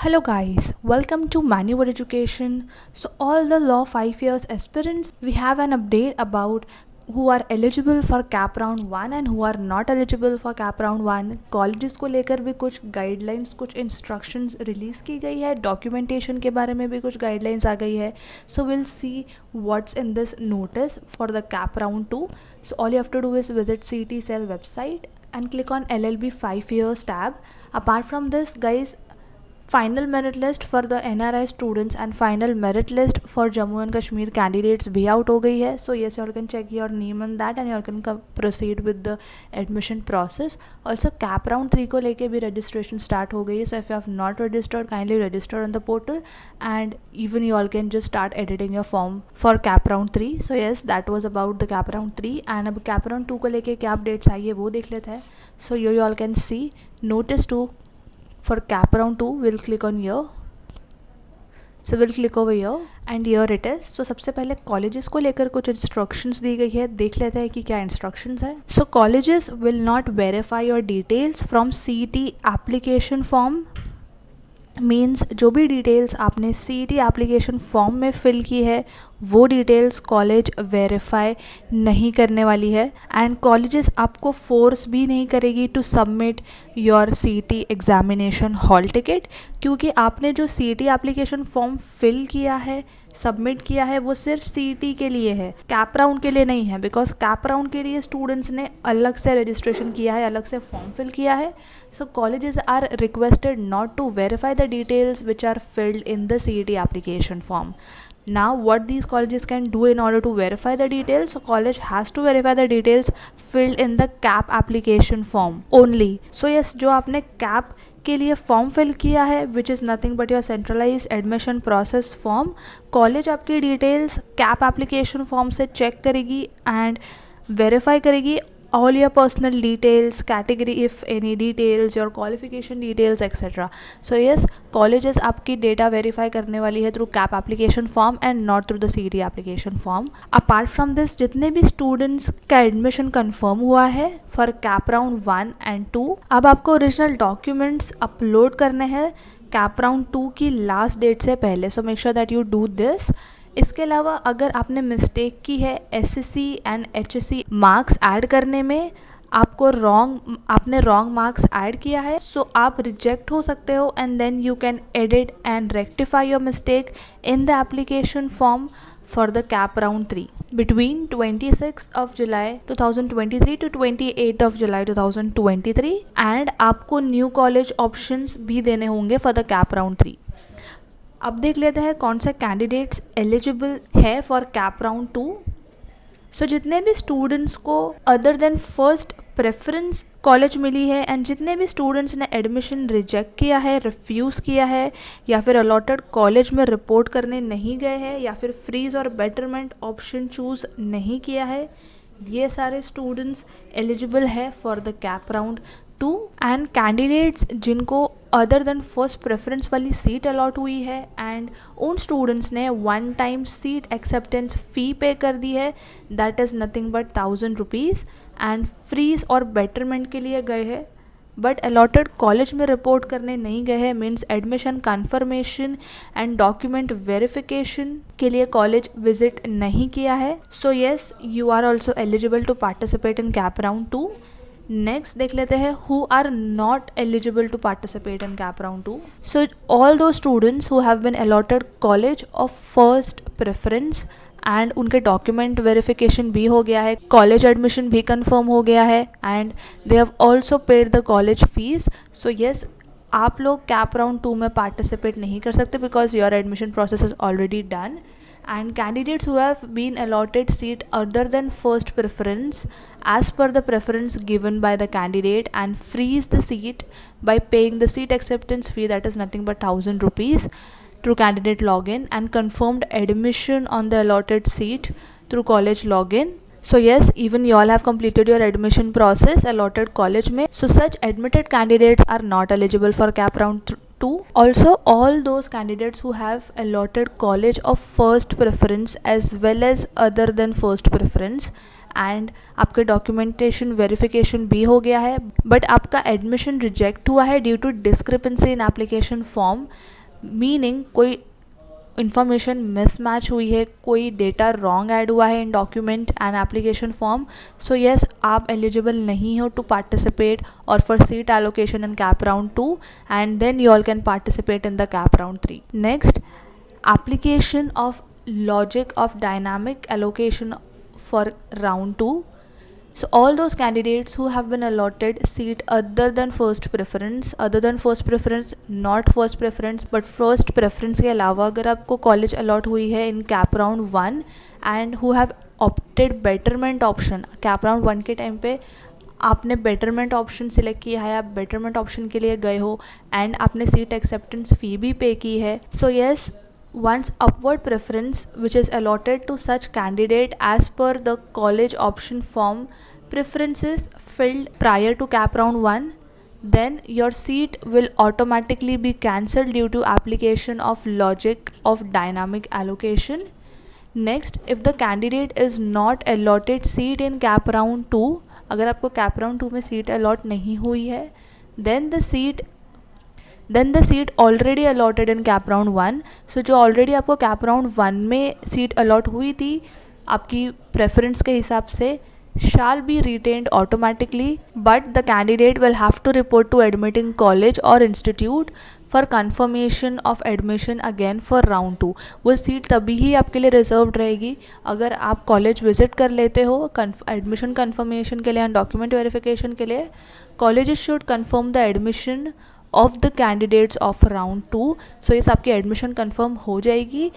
Hello guys, welcome to Manual Education. So all the law 5 years aspirants, we have an update about who are eligible for cap round 1 and who are not eligible for cap round 1. Colleges को लेकर भी कुछ guidelines, कुछ instructions release की गई है, documentation के बारे में भी कुछ गाइडलाइंस आ गई है. So will see what's in this notice for the cap round 2. So all you have to do is visit CT Cell website and click on LLB 5 years tab. Apart from this guys, final merit list for the NRI students and final merit list for Jammu and Kashmir candidates भी out हो गई है. So yes, you can check your name on that and you can proceed with the admission process. Also CAP round 3 को लेके भी registration start हो गई है. So if you have not registered, kindly register on the portal and even you all can just start editing your form for CAP round 3. So yes, that was about the CAP round 3. And अब cap round 2 को लेके क्या updates आई है वो देख लेते हैं. So you all can see notice 2 for cap round 2. We'll click on here. So we'll click over here and here it is. So सबसे पहले कॉलेजेस को लेकर कुछ इंस्ट्रक्शंस दी गई है, देख लेते हैं कि क्या इंस्ट्रक्शंस है. So colleges will not verify your details from CET application form. Means जो भी डिटेल्स आपने CET एप्लीकेशन फॉर्म में फिल की है वो डिटेल्स कॉलेज वेरीफाई नहीं करने वाली है. एंड कॉलेजेस आपको फोर्स भी नहीं करेगी to submit your CET examination hall ticket, क्योंकि आपने जो CET एप्लीकेशन फॉर्म फिल किया है, सबमिट किया है, वो सिर्फ CET के लिए है, कैप राउंड के लिए नहीं है. बिकॉज कैप राउंड के लिए स्टूडेंट्स ने अलग से रजिस्ट्रेशन किया है, अलग से फॉर्म फिल किया है. So colleges are requested not to verify the details which are filled in the CET application form. Now what these colleges can do in order to verify the details? So college has to verify the details filled in the CAP application form only. So yes, जो आपने CAP के लिए form fill किया है which is nothing but your centralize admission process form, college आपकी details CAP application form से check करेगी and verify करेगी all your personal details, category if any details, your qualification details etc. So yes, colleges आपकी data verify करने वाली है through CAP application form and not through the CET application form. Apart from this, जितने भी students का admission confirm हुआ है for CAP round 1 and 2, अब आपको original documents upload करने हैं CAP round 2 की last date से पहले. So make sure that you do this. इसके अलावा अगर आपने मिस्टेक की है SSC and HSC marks add करने में, आपने रॉन्ग मार्क्स ऐड किया है, सो आप रिजेक्ट हो सकते हो and then you can edit and rectify your mistake in the application form for the CAP round 3 between 26th of July 2023 to 28th of July 2023. And आपको new college options भी देने होंगे for the CAP round 3. अब देख लेते हैं कौन से कैंडिडेट्स एलिजिबल है फॉर कैप राउंड 2. सो जितने भी स्टूडेंट्स को other than first preference college मिली है एंड जितने भी स्टूडेंट्स ने एडमिशन रिजेक्ट किया है, रिफ्यूज़ किया है या फिर अलॉटेड कॉलेज में रिपोर्ट करने नहीं गए हैं या फिर फ्रीज और बेटरमेंट ऑप्शन चूज़ नहीं किया है, ये सारे स्टूडेंट्स एलिजिबल है for the CAP round 2. And candidates जिनको अदर देन फर्स्ट प्रेफरेंस वाली सीट अलॉट हुई है एंड उन स्टूडेंट्स ने one time seat acceptance fee pay कर दी है, that is nothing but 1000 rupees. And freeze और बेटरमेंट के लिए गए हैं बट अलॉटेड कॉलेज में रिपोर्ट करने नहीं गए हैं, means admission confirmation and document verification के लिए कॉलेज विजिट नहीं किया है. So yes, you are also eligible to participate in CAP round 2. Next देख लेते हैं who are not eligible to participate in CAP round 2. So all those students who have been allotted college of first preference and उनके document verification भी हो गया है, college admission भी confirm हो गया है and they have also paid the college fees. So yes, आप लोग कैप राउंड 2 में पार्टिसिपेट नहीं कर सकते because your admission process is already done. And candidates who have been allotted seat other than first preference as per the preference given by the candidate and freeze the seat by paying the seat acceptance fee, that is nothing but 1000 rupees through candidate login, and confirmed admission on the allotted seat through college login. So yes, even you all have completed your admission process allotted college में. So such admitted candidates are not eligible for cap round 2. Also, all those candidates who have allotted college of first preference as well as other than first preference and आपके documentation verification भी हो गया है but आपका admission reject हुआ है due to discrepancy in application form, meaning कोई information mismatch हुई है, कोई डेटा रॉन्ग ऐड हुआ है in document and application form. So yes, आप एलिजिबल नहीं हो टू पार्टिसिपेट और for seat allocation in CAP round 2 and then you all can participate in the CAP round 3. Next, application of logic of dynamic allocation for round 2. So all those candidates who have been allotted seat other than first preference, not first preference but first preference के अलावा अगर आपको college allot हुई है in cap round 1 and who have opted betterment option, cap round 1 के time पे आपने betterment option select किया है, आप बेटरमेंट ऑप्शन के लिए गए हो एंड आपने सीट एक्सेप्टेंस फ़ी भी पे की है. So yes, once upward preference which is allotted to such candidate as per the college option form preferences filled prior to cap round 1, then your seat will automatically be cancelled due to application of logic of dynamic allocation. Next, if the candidate is not allotted seat in cap round 2, अगर आपको cap round 2 में seat allot नहीं हुई है, then the seat already allotted in cap round 1. So जो already आपको cap round 1 में seat allot हुई थी आपकी preference के हिसाब से shall be retained automatically, but the candidate will have to report to admitting college or institute for confirmation of admission again for round 2. वो सीट तभी ही आपके लिए रिजर्व्ड रहेगी अगर आप कॉलेज विजिट कर लेते हो एडमिशन कन्फर्मेशन के लिए एंड डॉक्यूमेंट वेरिफिकेशन के लिए. Colleges should confirm the admission of the candidates of round 2. So yes, आपकी admission confirm हो जाएगी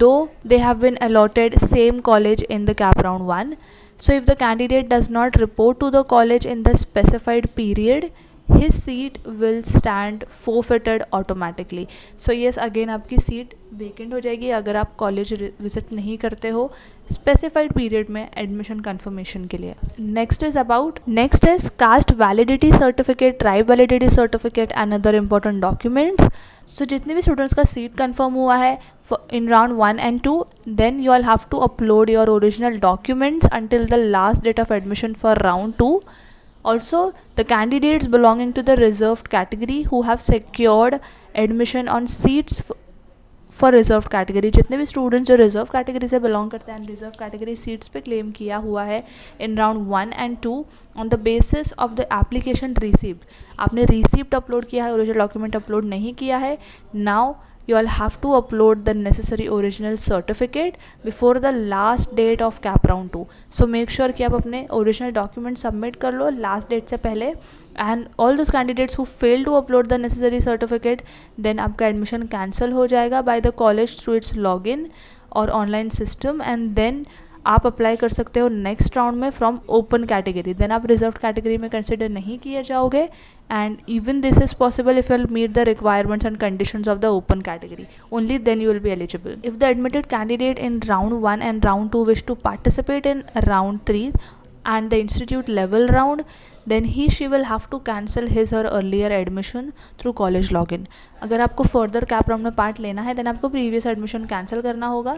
though they have been allotted same college in the cap round 1. So if the candidate does not report to the college in the specified period, his seat will stand forfeited automatically. So yes, again आपकी seat vacant हो जाएगी अगर आप college visit नहीं करते हो specified period में admission confirmation के लिए. Next is caste validity certificate, tribe validity certificate and other important documents. So जितने भी स्टूडेंट्स का सीट कंफर्म हुआ है in round 1 and 2, then you all have to upload your original documents until the last date of admission for round 2. Also, the candidates belonging to the reserved category who have secured admission on seats for reserved category, जितने भी students जो reserve category से belong करते हैं reserve category seats पे claim किया हुआ है इन round 1 and 2 on the basis of the application receipt. आपने रिसीप्ट अपलोड किया है, ओरिजिनल डॉक्यूमेंट अपलोड नहीं किया है. Now you all have to upload the necessary original certificate before the last date of cap round 2. So make sure कि आप अपने original document submit कर लो last date से पहले. And all those candidates who fail to upload the necessary certificate, then आपका admission cancel हो जाएगा by the college through its login और online system, and then आप अप्लाई कर सकते हो नेक्स्ट राउंड में फ्रॉम ओपन कैटेगरी. देन आप रिजर्व कैटेगरी में कंसिडर नहीं किए जाओगे and even this is possible if you will meet the requirements and conditions of the open category. Only then you will be eligible. If the admitted candidate in round 1 and round 2 wish to participate in round 3 and the institute level round, then she will have to cancel his or earlier admission through college login. अगर आपको further cap round में part लेना है then आपको previous admission cancel करना होगा.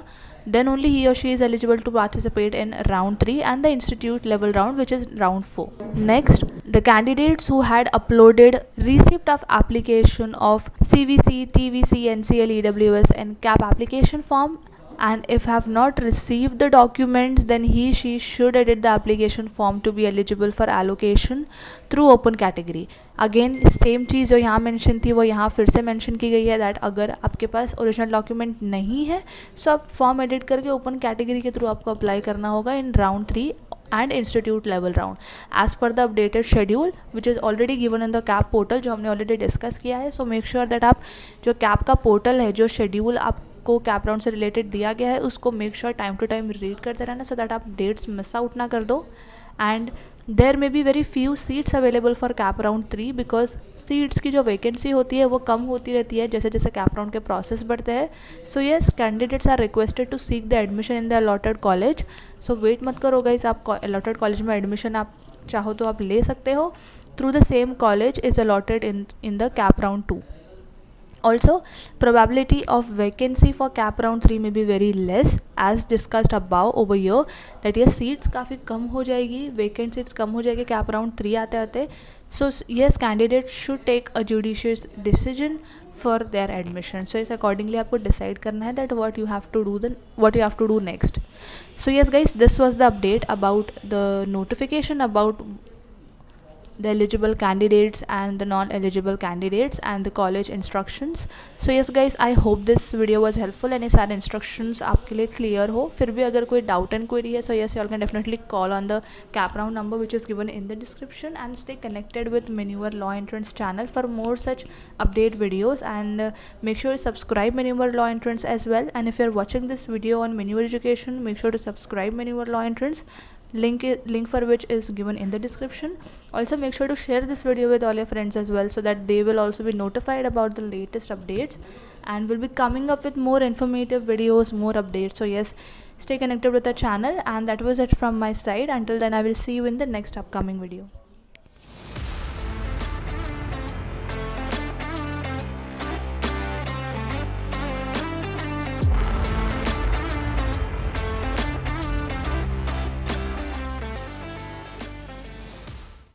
Then only he or she is eligible to participate in round 3 and the institute level round, which is round 4. Next, the candidates who had uploaded receipt of application of CVC, TVC, NCL, EWS and CAP application form, and if have not received the documents, then she should edit the application form to be eligible for allocation through open category. Again same चीज़ जो यहाँ mention थी वो यहाँ फिर से mention की गई है दैट अगर आपके पास ओरिजिनल डॉक्यूमेंट नहीं है सो आप फॉर्म एडिट करके ओपन कैटेगरी के थ्रू आपको अप्लाई करना होगा in round 3 and institute level round as per the updated schedule which is already given in the CAP portal, जो हमने ऑलरेडी डिस्कस किया है. सो मेक श्योर दैट आप जो कैप का पोर्टल है, जो शेड्यूल आपको कैप राउंड से रिलेटेड दिया गया है, उसको make sure time to time read करते रहना सो दैट आप डेट्स मिस आउट ना कर दो. And there may be very few seats available for CAP round 3 because seats की जो वैकेंसी होती है वो कम होती रहती है जैसे जैसे कैप राउंड के प्रोसेस बढ़ते हैं. So yes, candidates are requested to seek the admission in the allotted college. So wait मत करो गाइस, आप अलॉटेड कॉलेज में एडमिशन आप चाहो तो आप ले सकते हो through the same college is allotted in the CAP round 2. Also, probability of vacancy for cap round 3 may be very less as discussed above over here, that yes, seats काफ़ी कम हो जाएगी, vacant seats कम हो जाएगी cap round 3 आते आते. So yes, candidates should take a judicious decision for their admission. So yes, accordingly आपको decide करना है that what you have to do next. So yes guys, this was the update about the notification about the eligible candidates and the non-eligible candidates and the college instructions. So yes guys, I hope this video was helpful and ये सारे instructions आपके लिए clear हो. फिर भी अगर कोई doubt and query है, so yes, you all can definitely call on the cap round number which is given in the description, and stay connected with Manure Law Entrance channel for more such update videos, and make sure to subscribe Manure Law Entrance as well. And if you are watching this video on Manure Education, make sure to subscribe Manure Law Entrance. Link for which is given in the description. Also make sure to share this video with all your friends as well, so that they will also be notified about the latest updates, and will be coming up with more informative videos, more updates. So yes, stay connected with the channel, and that was it from my side. Until then, I will see you in the next upcoming video.